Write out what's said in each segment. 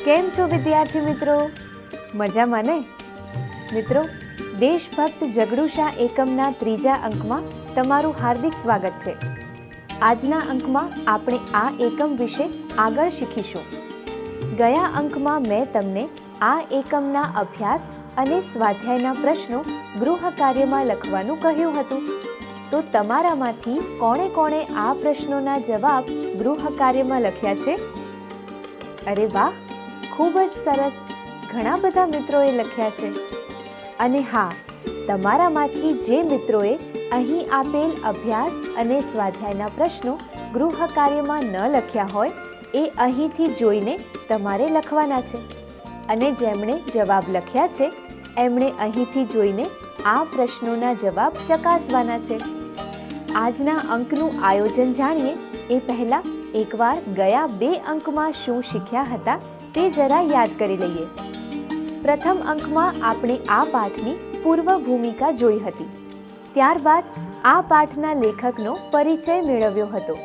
કેમ છો વિદ્યાર્થી મિત્રો? મજામાં ને? મિત્રો, દેશભક્ત જગડુશા એકમના ત્રીજા અંકમાં તમારું હાર્દિક સ્વાગત છે. આજના અંકમાં આપણે આ એકમ વિશે આગળ શીખીશું. ગયા અંકમાં મેં તમને આ એકમના અભ્યાસ અને સ્વાધ્યાયના પ્રશ્નો ગૃહ કાર્યમાં લખવાનું કહ્યું હતું. તો તમારામાંથી કોણે કોણે આ પ્રશ્નોના જવાબ ગૃહ કાર્યમાં લખ્યા છે? અરે વાહ, ખૂબ જ સરસ! ઘણા બધા મિત્રોએ લખ્યા છે. અને હા, તમારામાંથી જે મિત્રોએ અહીં આપેલ અભ્યાસ અને સ્વાધ્યાયના પ્રશ્નો ગૃહ કાર્યમાં ન લખ્યા હોય એ અહીંથી જોઈને તમારે લખવાના છે. અને જેમણે જવાબ લખ્યા છે એમણે અહીંથી જોઈને આ પ્રશ્નોના જવાબ ચકાસવાના છે. આજના અંકનું આયોજન જાણીએ એ પહેલાં એકવાર ગયા 2 અંકમાં શું શીખ્યા હતા તે જરા યાદ કરી લઈએ. પ્રથમ અંકમાં આપણે આ પાઠની પૂર્વ ભૂમિકા જોઈ હતી. ત્યારબાદ આ પાઠના લેખકનો પરિચય મેળવ્યો હતો.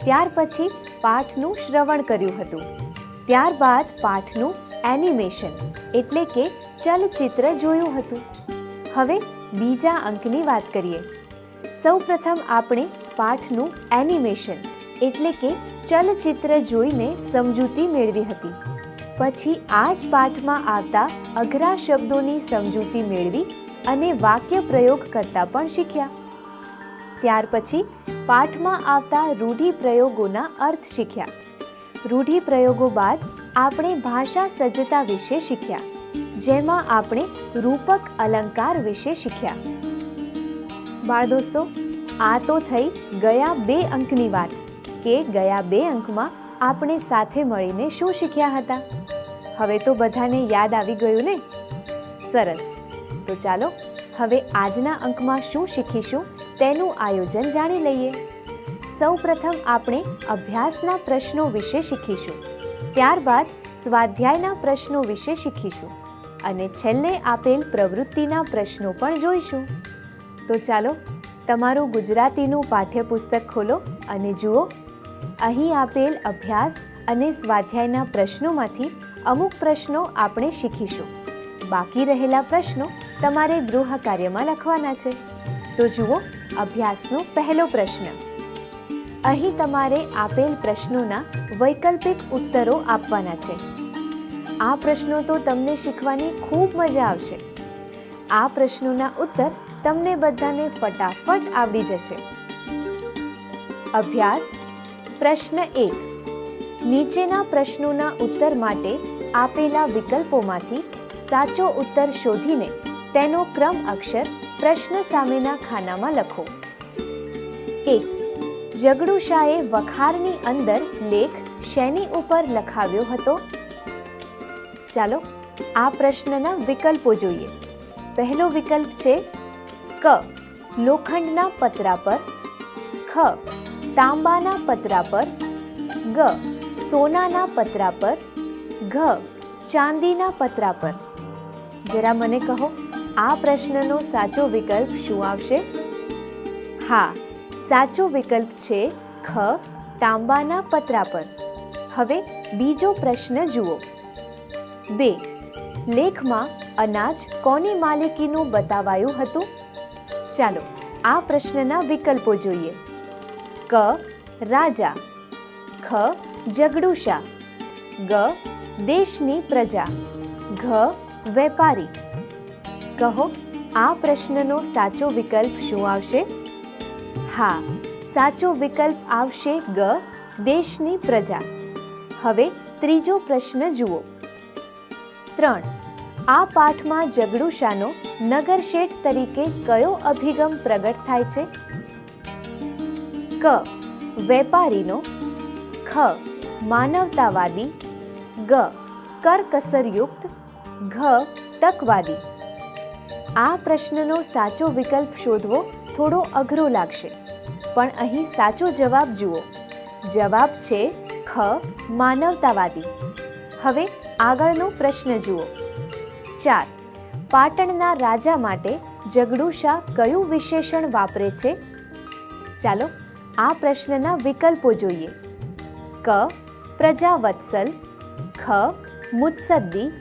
ત્યાર પછી પાઠનું શ્રવણ કર્યું હતું. ત્યારબાદ પાઠનું એનિમેશન એટલે કે ચલચિત્ર જોયું હતું. હવે બીજા અંકની વાત કરીએ. સૌપ્રથમ આપણે પાઠનું એનિમેશન એટલે કે ચલચિત્ર જોઈને સમજૂતી મેળવી હતી. પછી આ જ પાઠમાં આવતા અઘરા શબ્દોની સમજૂતી મેળવી અને વાક્ય પ્રયોગ કરતા પણ શીખ્યા. ત્યાર પછી પાઠમાં આવતા રૂઢિપ્રયોગોના અર્થ શીખ્યા. રૂઢિપ્રયોગો બાદ આપણે ભાષા સજ્જતા વિશે શીખ્યા, જેમાં આપણે રૂપક અલંકાર વિશે શીખ્યા. બાળ દોસ્તો, આ તો થઈ ગયા 2 અંકની વાત કે ગયા 2 અંકમાં આપણે સાથે મળીને શું શીખ્યા હતા. હવે તો બધાને યાદ આવી ગયું ને? સરસ! તો ચાલો હવે આજના અંકમાં શું શીખીશું તેનું આયોજન જાણી લઈએ. સૌપ્રથમ આપણે અભ્યાસના પ્રશ્નો વિશે શીખીશું. ત્યારબાદ સ્વાધ્યાયના પ્રશ્નો વિશે શીખીશું અને છેલ્લે આપેલ પ્રવૃત્તિના પ્રશ્નો પણ જોઈશું. તો ચાલો તમારું ગુજરાતીનું પાઠ્યપુસ્તક ખોલો અને જુઓ. અહીં આપેલ અભ્યાસ અને સ્વાધ્યાયના પ્રશ્નોમાંથી અમુક પ્રશ્નો આપણે શીખીશું. બાકી રહેલા પ્રશ્નો તમારે ગૃહ કાર્યમાં લખવાના છે. તો જુઓ અભ્યાસનો પહેલો પ્રશ્ન. અહીં તમારે આપેલ પ્રશ્નોના વૈકલ્પિક ઉત્તરો આપવાના છે. આ પ્રશ્નો તો તમને શીખવાની ખૂબ મજા આવશે. આ પ્રશ્નોના ઉત્તર તમને બધાને ફટાફટ આવડી જશે. અભ્યાસ પ્રશ્ન 1. નીચેના પ્રશ્નોના ઉત્તર માટે આપેલા વિકલ્પોમાંથી સાચો ઉત્તર શોધીને તેનો ક્રમ અક્ષર પ્રશ્ન સામેના ખાનામાં લખો. 1. જગડુશાએ વખારની અંદર લેખ શેની ઉપર લખાવ્યો હતો? ચાલો આ પ્રશ્નના વિકલ્પો જોઈએ. પહેલો વિકલ્પ છે ક. લોખંડના પતરા પર, ખ. તાંબાના પતરા પર, ગ. સોનાના પતરા પર, ઘ. ચાંદીના પતરા પર. જરા મને કહો, આ પ્રશ્નનો સાચો વિકલ્પ શું આવશે? હા, સાચો વિકલ્પ છે ખ. તાંબાના પતરા પર. હવે બીજો પ્રશ્ન જુઓ. 2. લેખમાં અનાજ કોની માલિકીનું બતાવાયું હતું? ચાલો આ પ્રશ્નના વિકલ્પો જોઈએ. ક. રાજા, ખ. જગડુશા, ગ. દેશની પ્રજા, ઘ. વેપારી. કહો, આ પ્રશ્નનો સાચો વિકલ્પ શું આવશે? હા, સાચો વિકલ્પ આવશે ગ. દેશની પ્રજા. હવે ત્રીજો પ્રશ્ન જુઓ. 3. આ પાઠમાં જગડુશાનો નગરશેઠ તરીકે કયો અભિગમ પ્રગટ થાય છે? ક. વેપારીનો, ખ. માનવતાવાદી, ગ. કરકસરયુક્ત, ઘ. તકવાદી. આ પ્રશ્નનો સાચો વિકલ્પ શોધવો થોડો અઘરો લાગશે, પણ અહીં સાચો જવાબ જુઓ. જવાબ છે ખ. માનવતાવાદી. હવે આગળનો પ્રશ્ન જુઓ. 4. પાટણના રાજા માટે જગડુશા કયું વિશેષણ વાપરે છે? ચાલો આ પ્રશ્નના વિકલ્પો જોઈએ. ક. પ્રજાવત્સલ, ખ. મુત્સદ્દી,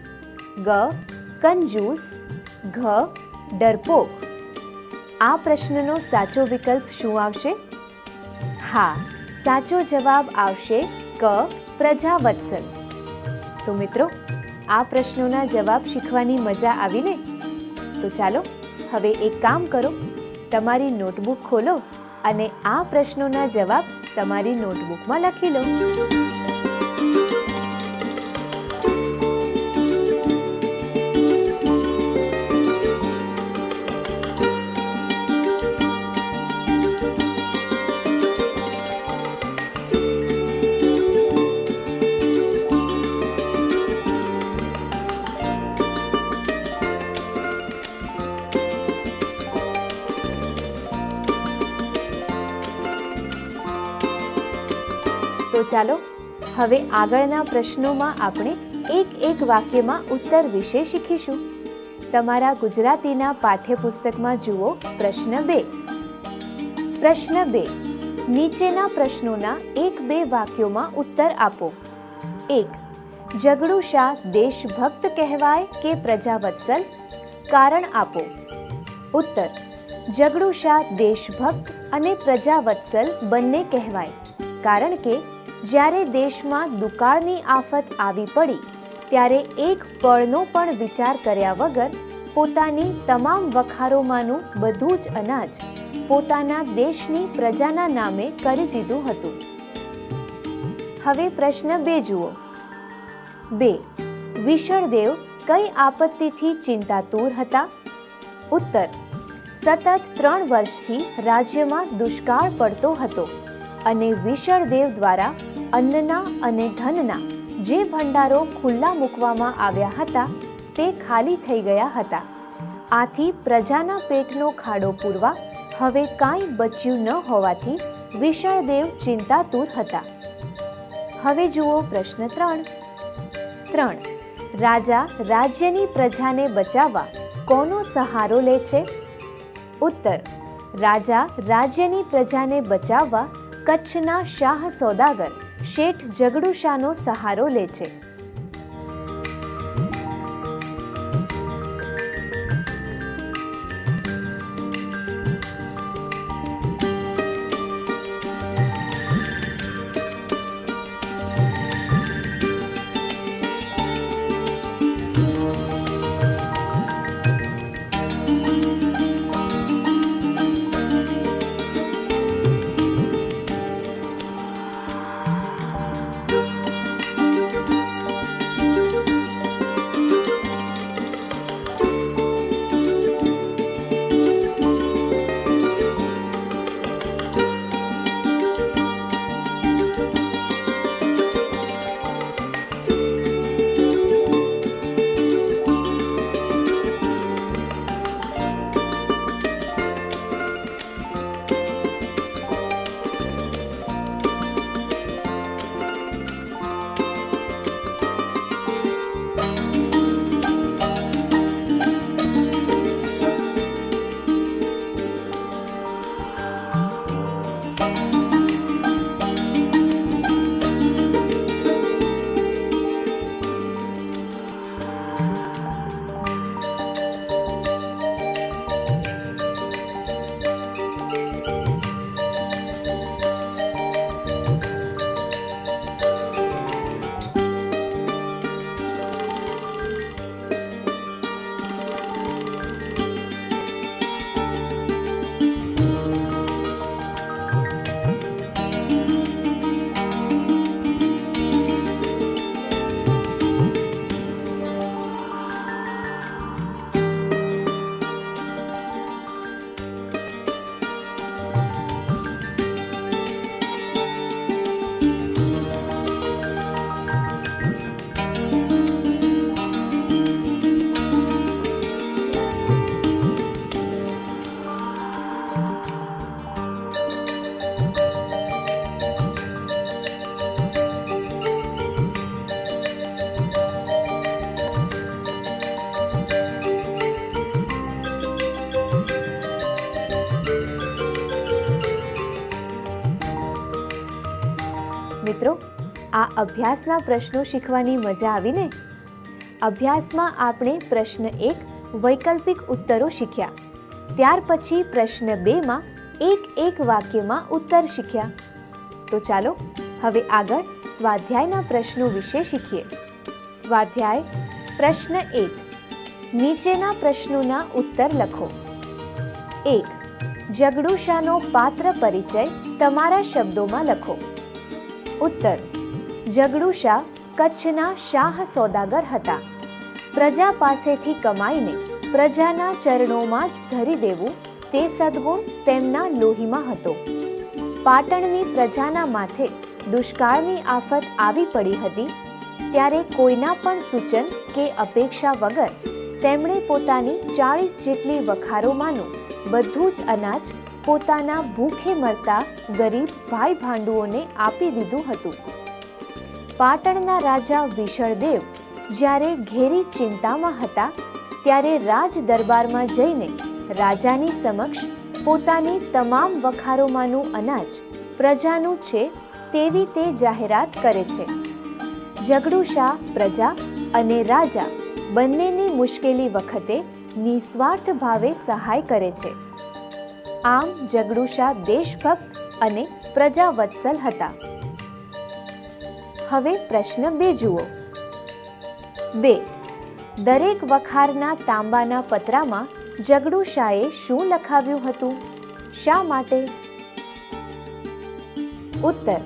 ગ કંજૂસ, ઘ ડરપોક. આ પ્રશ્નનો સાચો વિકલ્પ શું આવશે? હા, સાચો જવાબ આવશે ક પ્રજાવત્સલ. તો મિત્રો, આ પ્રશ્નોના જવાબ શીખવાની મજા આવી ને? તો ચાલો હવે એક કામ કરો, તમારી નોટબુક ખોલો અને આ પ્રશ્નોના જવાબ તમારી નોટબુકમાં લખી લો. તો ચાલો હવે આગળના પ્રશ્નોમાં આપણે એક વાક્યમાં ઉત્તર વિશે શીખીશું. તમારા ગુજરાતીના પાઠ્યપુસ્તકમાં જુઓ પ્રશ્ન 2. પ્રશ્ન 2. નીચેના પ્રશ્નોના 1-2 વાક્યોમાં ઉત્તર આપો. 1. ઝઘડુ શા દેશભક્ત કહેવાય કે પ્રજાવત્સલ? કારણ આપો. ઉત્તર: ઝઘડુ શા દેશભક્ત અને પ્રજાવત્સલ બંને કહેવાય, કારણ કે જ્યારે દેશમાં દુકાળની આફત આવી પડી ત્યારે એક પળનો પણ વિચાર કર્યા વગર પોતાની તમામ વખારોમાંનું બધું જ અનાજ પોતાના દેશની પ્રજાના નામે કરી દીધું હતું. હવે પ્રશ્ન 2 જુઓ. 2. વિશળદેવ કઈ આપત્તિથી ચિંતાતુર હતા? ઉત્તર: સતત 3 વર્ષથી રાજ્યમાં દુષ્કાળ પડતો હતો અને વિશળદેવ દ્વારા અન્નના અને ધનના જે ભંડારો ખુલ્લા મૂકવામાં આવ્યા હતા તે ખાલી થઈ ગયા હતા. આથી પ્રજાના પેટનો ખાડો પૂરવા હવે કાંઈ બચ્યું ન હોવાથી વિશળદેવ ચિંતાતુર હતા. હવે જુઓ પ્રશ્ન 3. 3. રાજા રાજ્યની પ્રજાને બચાવવા કોનો સહારો લે છે? ઉત્તર: રાજા રાજ્યની પ્રજાને બચાવવા કચ્છના શાહ સોદાગર શેઠ ઝઘડુ શાનો સહારો લે છે. મિત્રો, આ અભ્યાસના પ્રશ્નો શીખવાની મજા આવી ને? અભ્યાસમાં આપણે પ્રશ્ન 1 વૈકલ્પિક ઉત્તરો શીખ્યા. ત્યાર પછી પ્રશ્ન 2માં એક વાક્યમાં ઉત્તર શીખ્યા. તો ચાલો હવે આગળ સ્વાધ્યાયના પ્રશ્નો વિશે શીખીએ. સ્વાધ્યાય પ્રશ્ન 1. નીચેના પ્રશ્નોના ઉત્તર લખો. 1. જગડુશાનો પાત્ર પરિચય તમારા શબ્દોમાં લખો. ઉત્તર. જગડુશા કચ્છના શાહ સોદાગર હતા. પ્રજા પાસેથી કમાઈને પ્રજાના ચરણોમાં જ ધરી દેવું તે સદ્ગુણ તેમના લોહીમાં હતો. પાટણની પ્રજાના માથે દુષ્કાળની આફત આવી પડી હતી ત્યારે કોઈના પણ સૂચન કે અપેક્ષા વગર તેમણે પોતાની 40 જેટલી વખારોમાંનું બધું જ અનાજ પોતાના ભૂખે મરતા ગરીબ ભાઈ ભાંડુઓને આપી દીધું હતું. પાટણના રાજા વિશળદેવ જ્યારે ઘેરી ચિંતામાં હતા ત્યારે રાજ દરબારમાં જઈને રાજાની સમક્ષ પોતાની તમામ વખારોમાંનું અનાજ પ્રજાનું છે તેવી તે જાહેરાત કરે છે. જગડુશા પ્રજા અને રાજા બંનેની મુશ્કેલી વખતે નિસ્વાર્થ ભાવે સહાય કરે છે. આમ જગડુશા દેશભક્ત અને પ્રજાવત્સલ હતા. હવે પ્રશ્ન 2 જુઓ. 2. દરેક વખારના તાંબાના પતરામાં જગડુશાએ શું લખાવ્યું હતું? શા માટે? ઉત્તર.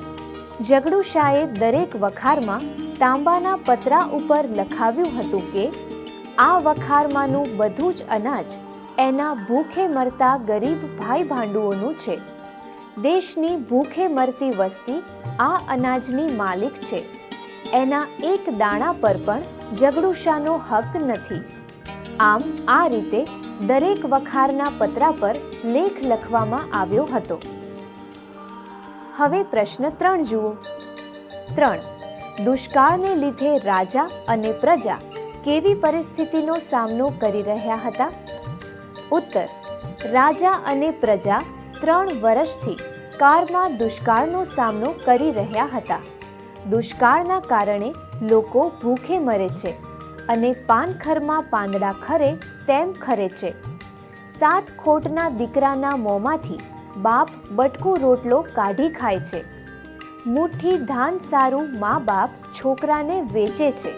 જગડુશાએ દરેક વખારમાં તાંબાના પતરા ઉપર લખાવ્યું હતું કે આ વખારમાંનું બધું જ અનાજ એના ભૂખે મરતા ગરીબ ભાઈ ભાંડુઓનું છે. દેશની ભૂખે મરતી વસ્તી આ અનાજની માલિક છે. એના એક દાણા પર પણ જગડુશાનો હક નથી. આમ આ રીતે દરેક વખારના પતરા પર લેખ લખવામાં આવ્યો હતો. હવે પ્રશ્ન 3 જુઓ. 3. દુષ્કાળને લીધે રાજા અને પ્રજા કેવી પરિસ્થિતિનો સામનો કરી રહ્યા હતા? ઉત્તર. રાજા અને પ્રજા 3 વર્ષથી કાળમાં દુષ્કાળનો સામનો કરી રહ્યા હતા. દુષ્કાળના કારણે લોકો ભૂખે મરે છે અને પાનખરમાં પાંદડા ખરે તેમ ખરે છે. 7 ખોટના દીકરાના મોંમાંથી બાપ બટકું રોટલો કાઢી ખાય છે. મુઠ્ઠી ધાન સારું મા બાપ છોકરાને વેચે છે.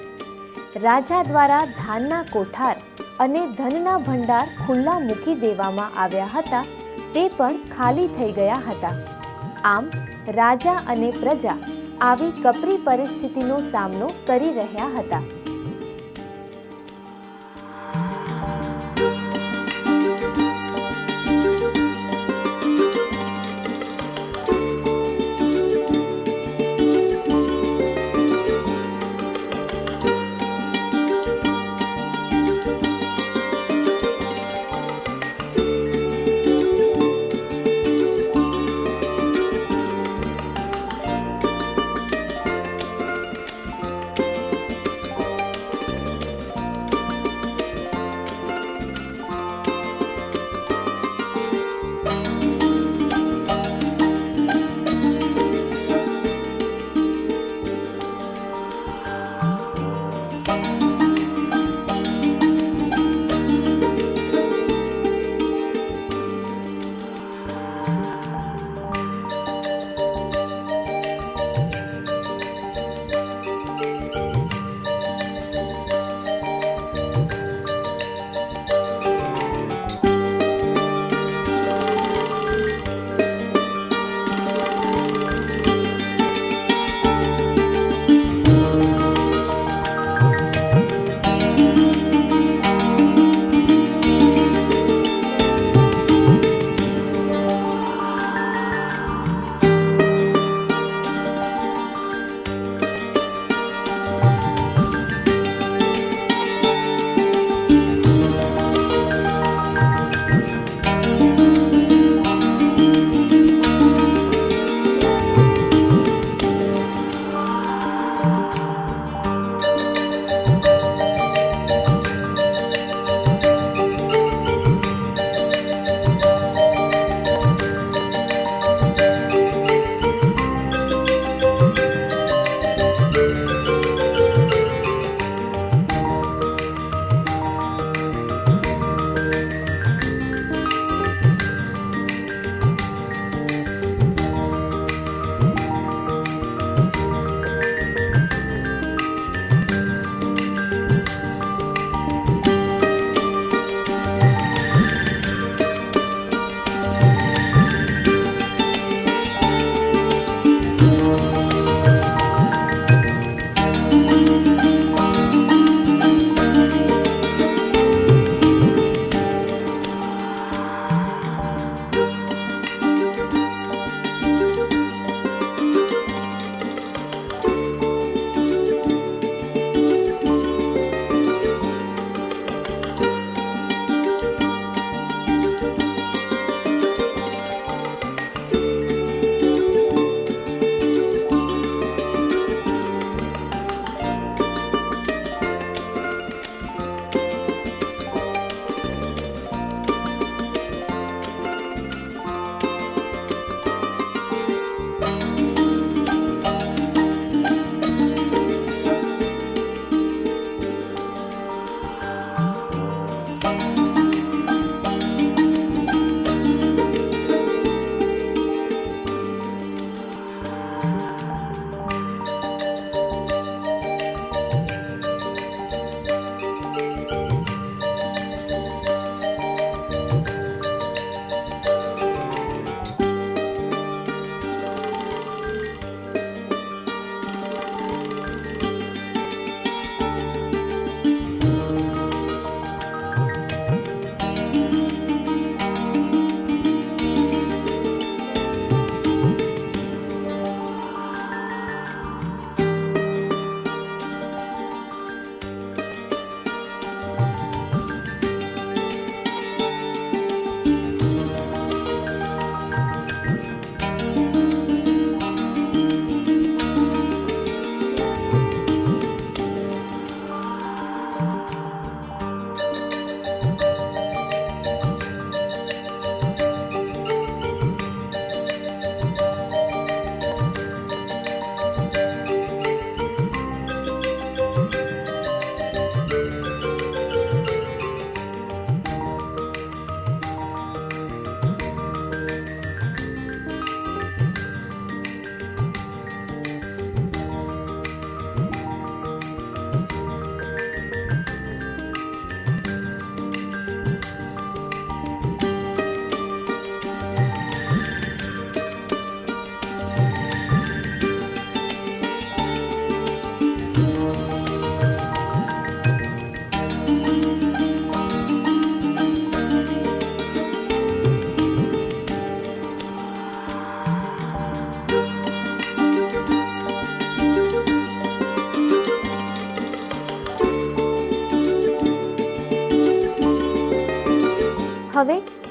રાજા દ્વારા ધાનના કોઠાર અને ધનના ભંડાર ખુલ્લા મૂકી દેવામાં આવ્યા હતા તે પણ ખાલી થઈ ગયા હતા. આમ રાજા અને પ્રજા આવી કપરી પરિસ્થિતિનો સામનો કરી રહ્યા હતા.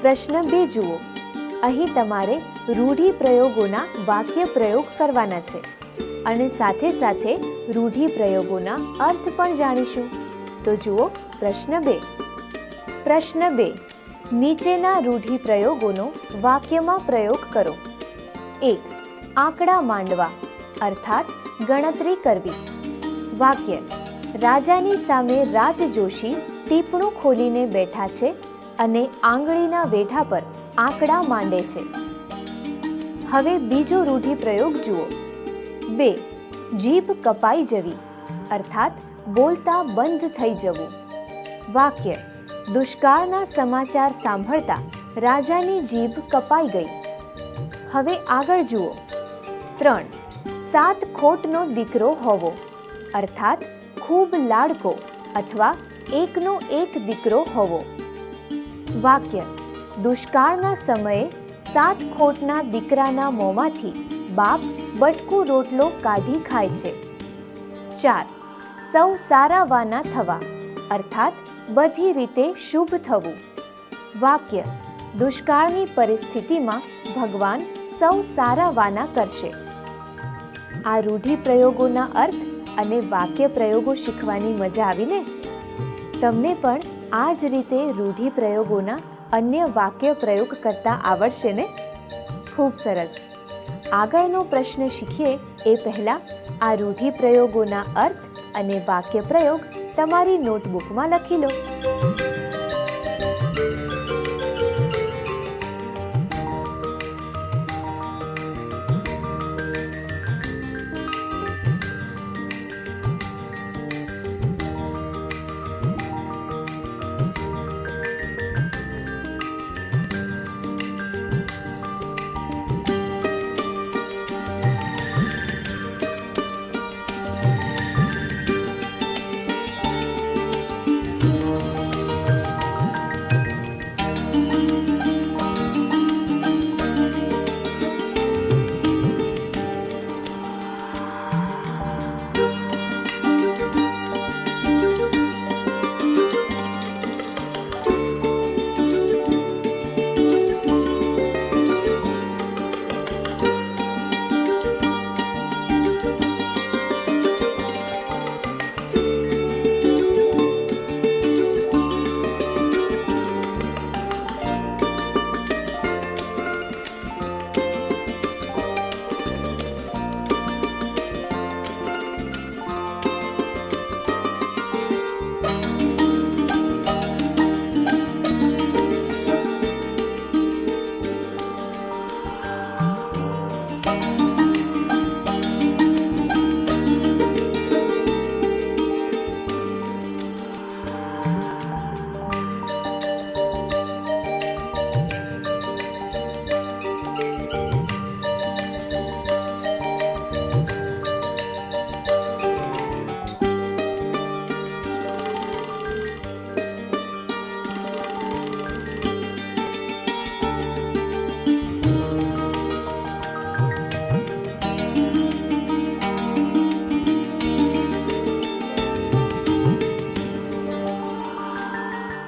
પ્રશ્ન 2 જુઓ. અહીં તમારે રૂઢિપ્રયોગોના વાક્ય પ્રયોગ કરવાના છે અને સાથે સાથે રૂઢિપ્રયોગોના અર્થ પણ જાણીશું. તો જુઓ પ્રશ્ન 2. પ્રશ્ન 2. નીચેના રૂઢિપ્રયોગોનો વાક્યમાં પ્રયોગ કરો. 1. આંકડા માંડવા અર્થાત ગણતરી કરવી. વાક્ય: રાજાની સામે રાજજોશી ટીપણું ખોલીને બેઠા છે અને આંગળીના વેઢા પર આંકડા માંડે છે. હવે બીજો રૂઢિપ્રયોગ જુઓ. 2. જીભ કપાઈ જવી અર્થાત બોલતા બંધ થઈ જવું. વાક્ય: દુષ્કાળના સમાચાર સાંભળતા રાજાની જીભ કપાઈ ગઈ. હવે આગળ જુઓ. 3. 7 ખોટનો દીકરો હોવો અર્થાત ખૂબ લાડકો અથવા એકનો એક દીકરો હોવો. વાક્ય: દુષ્કાળના સમયે 7 ખોટના દીકરાના મોંમાંથી બાપ બટકું રોટલો કાઢી ખાય છે. 4. સૌ સારાવાના થવા અર્થાત બધી રીતે શુભ થવું. વાક્ય: દુષ્કાળની પરિસ્થિતિમાં ભગવાન સૌ સારાવાના કરશે. આ રૂઢિપ્રયોગોના અર્થ અને વાક્ય પ્રયોગો શીખવાની મજા આવીને? તમને પણ આ જ રીતે રૂઢિપ્રયોગોના અન્ય વાક્ય પ્રયોગ કરતા આવડશે ને? ખૂબ સરસ. આગળનો પ્રશ્ન શીખીએ એ પહેલા આ રૂઢિપ્રયોગોના અર્થ અને વાક્ય પ્રયોગ તમારી નોટબુકમાં લખી લો.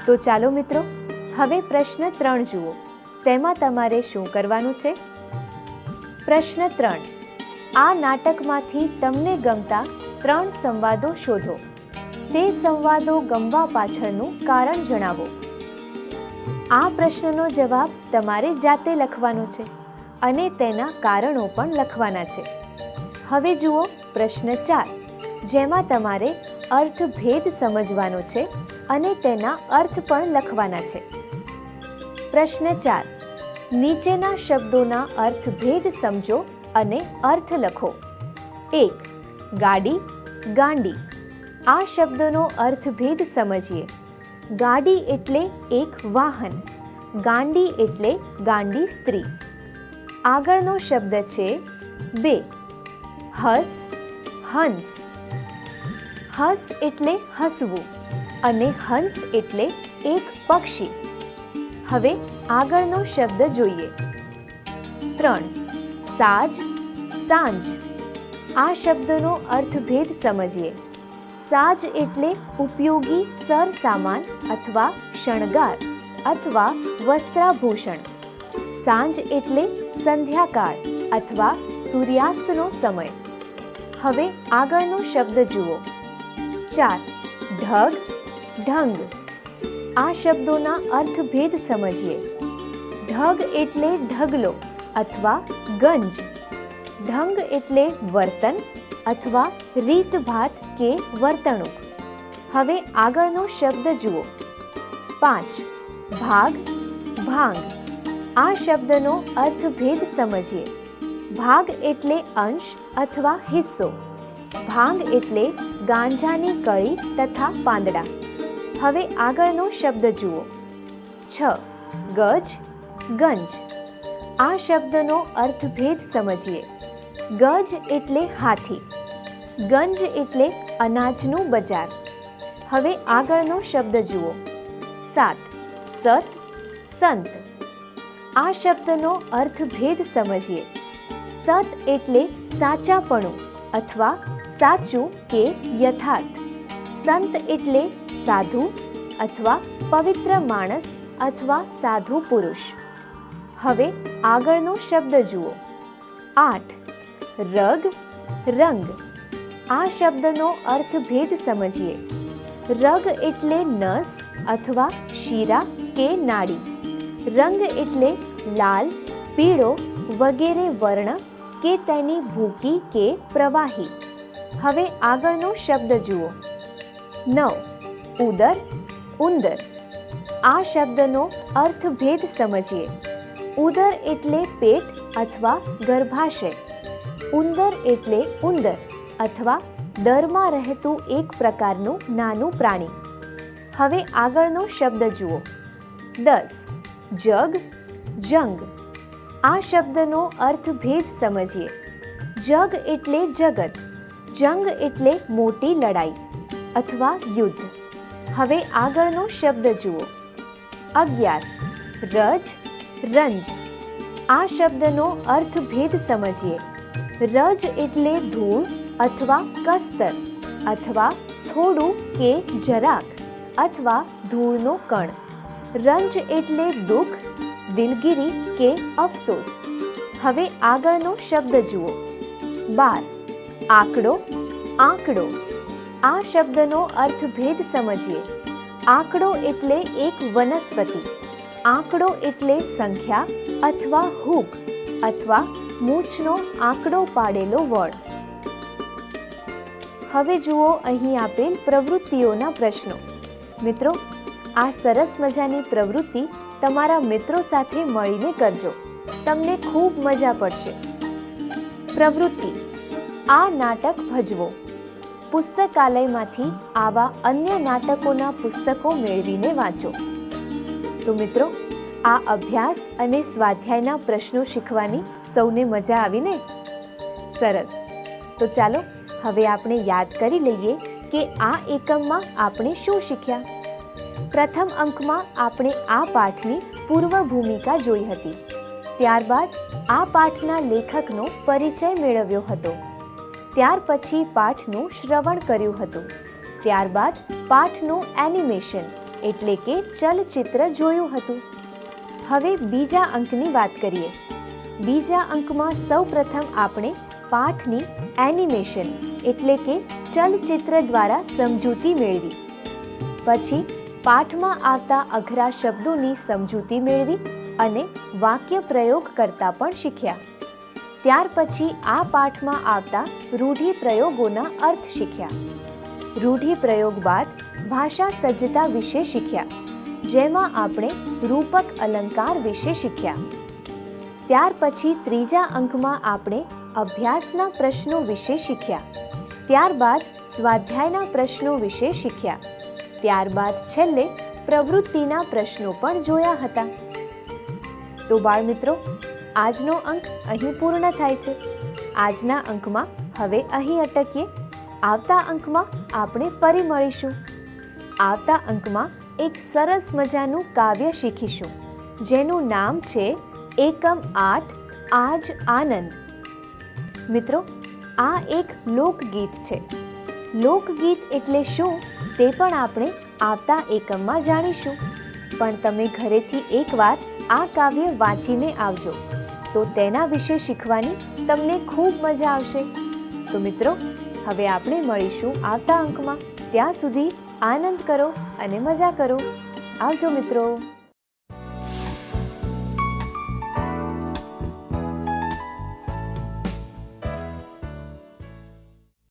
તો ચાલો મિત્રો, હવે પ્રશ્ન 3 જુઓ. તેમાં તમારે શું કરવાનું છે? પ્રશ્ન 3. આ નાટકમાંથી તમને ગમતા 3 સંવાદો શોધો. તે સંવાદો ગમવા પાછળનું કારણ જણાવો. આ પ્રશ્નનો જવાબ તમારે જાતે લખવાનો છે અને તેના કારણો પણ લખવાના છે. હવે જુઓ પ્રશ્ન 4, જેમાં તમારે અર્થભેદ સમજવાનો છે અને તેના અર્થ પણ લખવાના છે. પ્રશ્ન 4. નીચેના શબ્દોના અર્થભેદ સમજો અને અર્થ લખો. 1. ગાડી, ગાંડી. આ શબ્દનો અર્થભેદ સમજીએ. ગાડી એટલે એક વાહન, ગાંડી એટલે ગાંડી સ્ત્રી. આગળનો શબ્દ છે 2. હસ, હંસ. હસ એટલે હસવું અને હંસ એટલે એક પક્ષી. હવે આગળનો શબ્દ જોઈએ. 3. સાજ, સાંજ. આ શબ્દનો અર્થભેદ સમજીએ. સાજ એટલે ઉપયોગી સરસામાન અથવા શણગાર અથવા વસ્ત્રાભૂષણ. સાંજ એટલે સંધ્યાકાળ અથવા સૂર્યાસ્તનો સમય. હવે આગળનો શબ્દ જુઓ. 4. ઢગ, ઢંગ. આ શબ્દોના અર્થભેદ સમજીએ. ઢગ એટલે ઢગલો અથવા ગંજ. ઢંગ એટલે વર્તન અથવા રીતભાત કે વર્તણૂક. હવે આગળનો શબ્દ જુઓ. 5. ભાગ, ભાંગ. આ શબ્દનો અર્થભેદ સમજીએ. ભાગ એટલે અંશ અથવા હિસ્સો. ભાંગ એટલે ગાંજાની કળી તથા પાંદડા. હવે આગળનો શબ્દ જુઓ. 6. ગજ, ગંજ. આ શબ્દનો અર્થભેદ સમજીએ. ગજ એટલે હાથી. ગંજ એટલે અનાજનું બજાર. હવે આગળનો શબ્દ જુઓ. 7. સત, સંત. આ શબ્દનો અર્થભેદ સમજીએ. સત એટલે સાચાપણું અથવા સાચું કે યથાર્થ. સંત એટલે સાધુ અથવા પવિત્ર માણસ અથવા સાધુ પુરુષ. હવે આગળનો શબ્દ જુઓ. 8. રગ, રંગ. આ શબ્દનો અર્થભેદ સમજીએ. રગ એટલે નસ અથવા શીરા કે નાડી. રંગ એટલે લાલ, પીળો વગેરે વર્ણ કે તેની ભૂકી કે પ્રવાહી. હવે આગળનો શબ્દ જુઓ. 9. ઉદર, ઉંદર. આ શબ્દનો અર્થભેદ સમજીએ. ઉદર એટલે પેટ અથવા ગર્ભાશય. ઉંદર એટલે ઉંદર અથવા દરમાં રહેતું એક પ્રકારનું નાનું પ્રાણી. હવે આગળનો શબ્દ જુઓ. 10. જગ, જંગ. આ શબ્દનો અર્થભેદ સમજીએ. જગ એટલે જગત. જંગ એટલે મોટી લડાઈ અથવા યુદ્ધ. હવે આગળનો શબ્દ જુઓ. 11. રજ, રંજ. આ શબ્દનો અર્થભેદ સમજીએ. રજ એટલે ધૂળ અથવા કસ્તર અથવા થોડું કે જરાક અથવા ધૂળનો કણ. રંજ એટલે દુઃખ, દિલગીરી કે અફસોસ. હવે આગળનો શબ્દ જુઓ. 12. આંકડો, આંકડો. આ શબ્દનો અર્થભેદ સમજીએ. આંકડો એટલે એક વનસ્પતિ. આંકડો એટલે સંખ્યા અથવા હૂક અથવા મૂછનો આંકડો પાડેલો વડ. હવે જુઓ અહીં આપેલ પ્રવૃત્તિઓના પ્રશ્નો. મિત્રો, આ સરસ મજાની પ્રવૃત્તિ તમારા મિત્રો સાથે મળીને કરજો. તમને ખૂબ મજા પડશે. પ્રવૃત્તિ: આ નાટક ભજવો. પુસ્તકાલયમાંથી આવા અન્ય નાટકોના પુસ્તકો મેળવીને વાંચો. તો મિત્રો, આ અભ્યાસ અને સ્વાધ્યાયના પ્રશ્નો શીખવાની સૌને મજા આવીને? સરસ. તો ચાલો હવે આપણે યાદ કરી લઈએ કે આ એકમમાં આપણે શું શીખ્યા. પ્રથમ અંકમાં આપણે આ પાઠની પૂર્વ ભૂમિકા જોઈ હતી. ત્યારબાદ આ પાઠના લેખકનો પરિચય મેળવ્યો હતો. ત્યાર પછી પાઠનું શ્રવણ કર્યું હતું. ત્યારબાદ પાઠનું એનિમેશન એટલે કે ચલચિત્ર જોયું હતું. હવે બીજા અંકની વાત કરીએ. બીજા અંકમાં સૌપ્રથમ આપણે પાઠની એનિમેશન એટલે કે ચલચિત્ર દ્વારા સમજૂતી મેળવી. પછી પાઠમાં આવતા અઘરા શબ્દોની સમજૂતી મેળવી અને વાક્ય પ્રયોગ કરતા પણ શીખ્યા. ત્યાર પછી આ પાઠમાં આવતા રૂઢિપ્રયોગોના અર્થ શીખ્યા. રૂઢિપ્રયોગ બાદ ભાષા સજ્જતા વિશે શીખ્યા, જેમાં આપણે રૂપક અલંકાર વિશે શીખ્યા. ત્યાર પછી ત્રીજા અંકમાં આપણે અભ્યાસના પ્રશ્નો વિશે શીખ્યા. ત્યારબાદ સ્વાધ્યાયના પ્રશ્નો વિશે શીખ્યા. ત્યારબાદ છેલ્લે પ્રવૃત્તિના પ્રશ્નો પણ જોયા હતા. તો બાળમિત્રો, આજનો અંક અહીં પૂર્ણ થાય છે. આજના અંકમાં હવે અહીં અટકીએ. આવતા અંકમાં આપણે ફરી મળીશું. આવતા અંકમાં એક સરસ મજાનું કાવ્ય શીખીશું, જેનું નામ છે એકમ 8 આજ આનંદ. મિત્રો, આ એક લોકગીત છે. લોકગીત એટલે શું તે પણ આપણે આવતા એકમમાં જાણીશું. પણ તમે ઘરેથી એકવાર આ કાવ્ય વાંચીને આવજો, તો તેના વિશે શીખવાની તમને ખૂબ મજા આવશે. તો મિત્રો, હવે આપણે મળીશું આવતા અંકમાં. ત્યાં સુધી આનંદ કરો અને મજા કરો. આવજો મિત્રો.